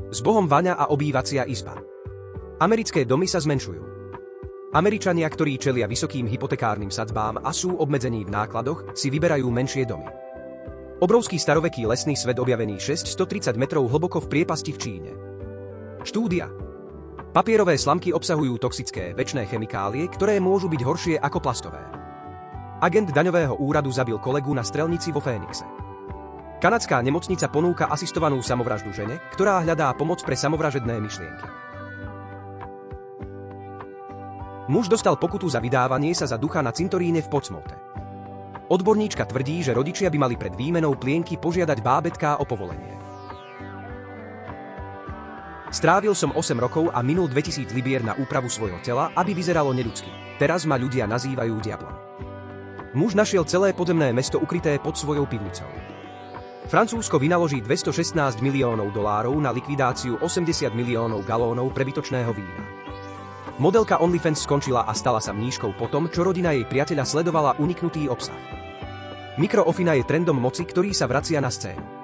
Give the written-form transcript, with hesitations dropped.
S Bohom vaňa a obývacia izba. Americké domy sa zmenšujú. Američania, ktorí čelia vysokým hypotekárnym sadzbám a sú obmedzení v nákladoch, si vyberajú menšie domy. Obrovský staroveký lesný svet objavený 630 metrov hlboko v priepasti v Číne. Štúdia. Papierové slamky obsahujú toxické večné chemikálie, ktoré môžu byť horšie ako plastové. Agent daňového úradu zabil kolegu na strelnici vo Fénixe. Kanadská nemocnica ponúka asistovanú samovraždu žene, ktorá hľadá pomoc pre samovražedné myšlienky. Muž dostal pokutu za vydávanie sa za ducha na cintoríne v Portsmouthe. Odborníčka tvrdí, že rodičia by mali pred výmenou plienky požiadať bábätká o povolenie. Strávil som 8 rokov a minul 2000 libier na úpravu svojho tela, aby vyzeralo neľudsky. Teraz ma ľudia nazývajú diablom. Muž našiel celé podzemné mesto ukryté pod svojou pivnicou. Francúzsko vynaloží $216 miliónov na likvidáciu 80 miliónov galónov prebytočného vína. Modelka OnlyFans skončila a stala sa mníškou po tom, čo rodina jej priateľa sledovala uniknutý obsah. Mikroofina je trendom moci, ktorý sa vracia na scénu.